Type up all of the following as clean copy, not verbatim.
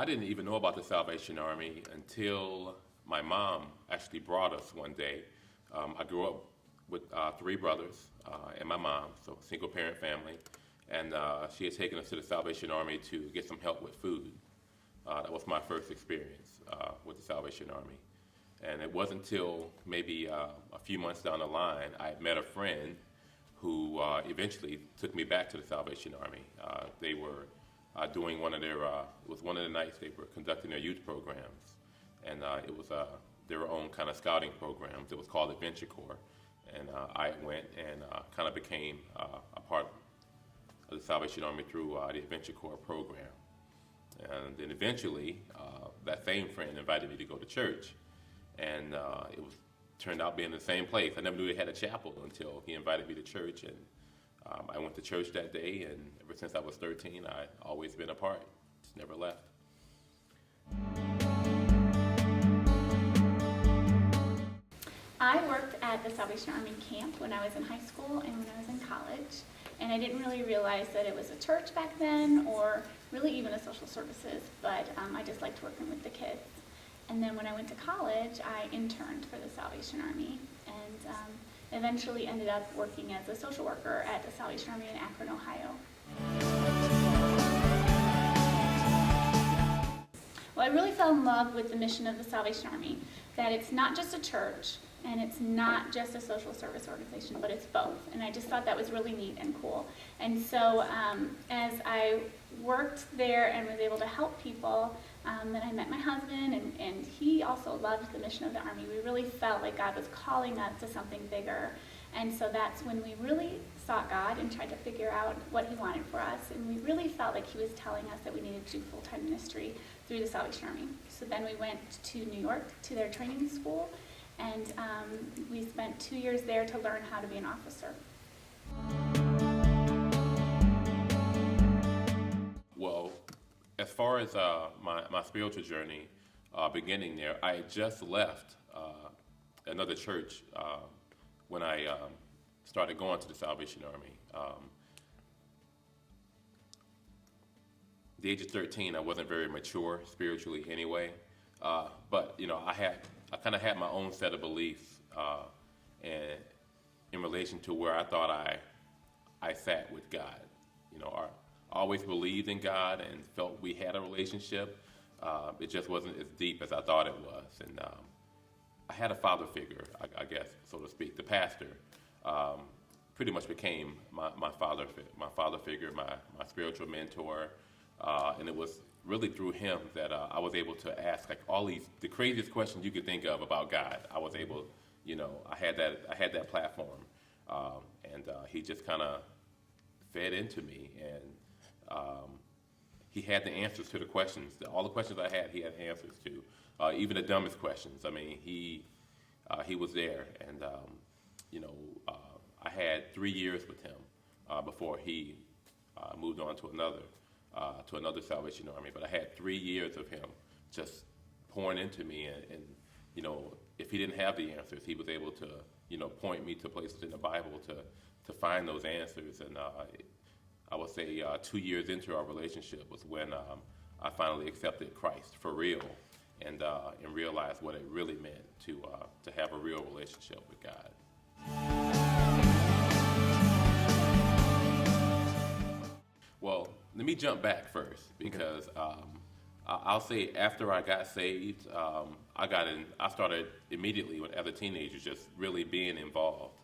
I didn't even know about the Salvation Army until my mom actually brought us one day. I grew up with three brothers and my mom, so single parent family, and she had taken us to the Salvation Army to get some help with food. That was my first experience with the Salvation Army. And it wasn't until maybe a few months down the line I had met a friend who eventually took me back to the Salvation Army. They were doing one of their, it was one of the nights they were conducting their youth programs. And it was their own kind of scouting programs. It was called Adventure Corps. And I went and kind of became a part of the Salvation Army through the Adventure Corps program. And then eventually, that same friend invited me to go to church. And it was turned out being the same place. I never knew they had a chapel until he invited me to church. And I went to church that day, and ever since I was 13, I've always been a part. Just never left. I worked at the Salvation Army camp when I was in high school and when I was in college, and I didn't really realize that it was a church back then or really even a social services, but I just liked working with the kids. And then when I went to college, I interned for the Salvation Army and eventually ended up working as a social worker at the Salvation Army in Akron, Ohio. Well, I really fell in love with the mission of the Salvation Army, that it's not just a church and it's not just a social service organization, but it's both. And I just thought that was really neat and cool. And so as I worked there and was able to help people, then I met my husband, and he also loved the mission of the Army. We really felt like God was calling us to something bigger. And so that's when we really sought God and tried to figure out what he wanted for us. And we really felt like he was telling us that we needed to do full-time ministry through the Salvation Army. So then we went to New York to their training school, and we spent 2 years there to learn how to be an officer. Well, as far as my spiritual journey beginning there, I had just left another church when I started going to the Salvation Army. The age of 13, I wasn't very mature spiritually anyway, but you know, I kind of had my own set of beliefs and in relation to where I thought I sat with God. You know, I always believed in God and felt we had a relationship. It just wasn't as deep as I thought it was. And I had a father figure, I guess, so to speak. The pastor pretty much became my father figure, my spiritual mentor. And it was really through him that I was able to ask like all the craziest questions you could think of about God. I was able, you know, I had that platform, and he just kind of fed into me, and he had the answers to the questions. All the questions I had, he had answers to, even the dumbest questions. I mean, he was there, and you know, I had 3 years with him before he moved on to another Salvation Army. But I had 3 years of him just pouring into me, and you know, if he didn't have the answers, he was able to, you know, point me to places in the Bible to find those answers. And I would say 2 years into our relationship was when I finally accepted Christ for real, and realized what it really meant to have a real relationship with God. Well, let me jump back first, because I'll say after I got saved, I started immediately as a teenager just really being involved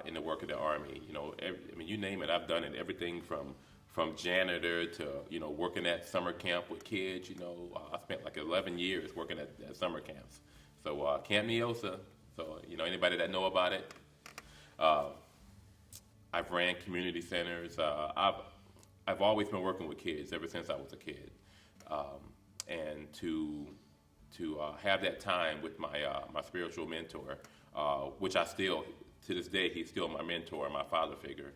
in the work of the Army. You know, I mean, you name it, I've done it. Everything from janitor to, you know, working at summer camp with kids. You know, I spent like 11 years working at summer camps. So Camp Neosa, so, you know, anybody that know about it, I've ran community centers. I've always been working with kids ever since I was a kid, and to have that time with my spiritual mentor, which I still, to this day, he's still my mentor, my father figure.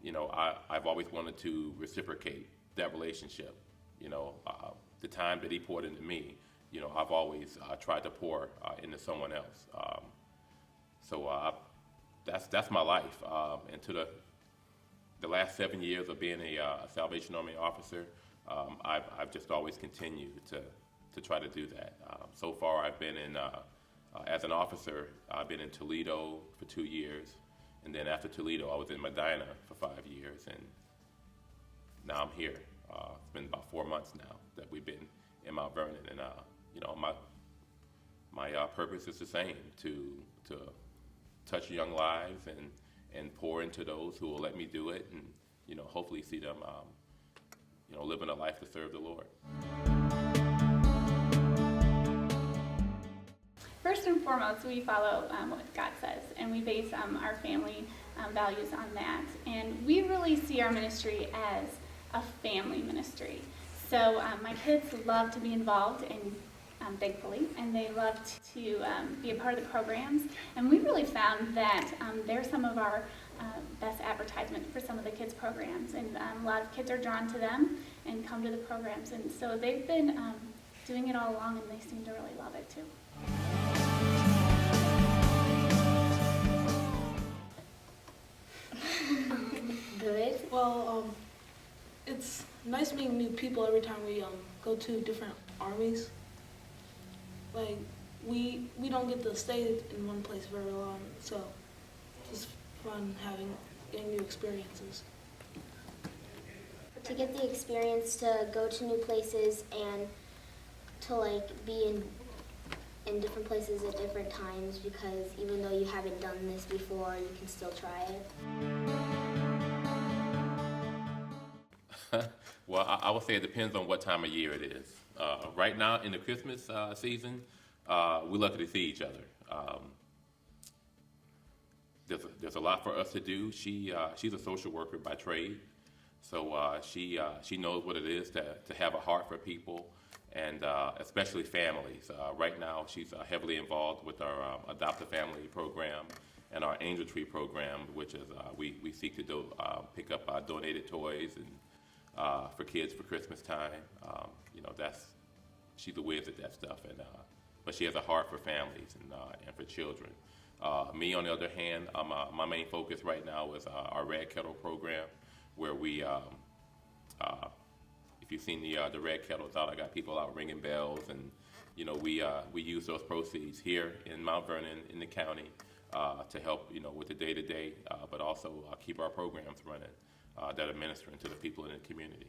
You know, I've always wanted to reciprocate that relationship. You know, the time that he poured into me, you know, I've always tried to pour into someone else. So that's my life, and to the last 7 years of being a Salvation Army officer, I've just always continued to try to do that. So far, I've been in, as an officer, I've been in Toledo for 2 years. And then after Toledo, I was in Medina for 5 years. And now I'm here. It's been about 4 months now that we've been in Mount Vernon. And, my purpose is the same, to touch young lives and pour into those who will let me do it, and hopefully see them living a life to serve the Lord. First and foremost, we follow what God says, and we base our family values on that. And we really see our ministry as a family ministry. So my kids love to be involved in thankfully, and they love to be a part of the programs. And we really found that they're some of our best advertisement for some of the kids' programs, and a lot of kids are drawn to them and come to the programs. And so they've been doing it all along, and they seem to really love it too. Good. Well, it's nice meeting new people every time we go to different armies. Like, we don't get to stay in one place very long, so it's just fun getting new experiences. To get the experience to go to new places and to be in different places at different times, because even though you haven't done this before, you can still try it. Well, I would say it depends on what time of year it is. Right now, in the Christmas season, we're lucky to see each other. There's a lot for us to do. She's a social worker by trade, so she knows what it is to have a heart for people, and especially families. Right now, she's heavily involved with our adoptive family program and our Angel Tree program, which is we seek to pick up donated toys and for kids for Christmas time. She's a whiz at that stuff, and but she has a heart for families and for children. Me, on the other hand, my main focus right now is our Red Kettle program, where we, if you've seen the Red Kettles out, I got people out ringing bells, and we use those proceeds here in Mount Vernon in the county to help with the day-to-day, but also keep our programs running that are ministering to the people in the community.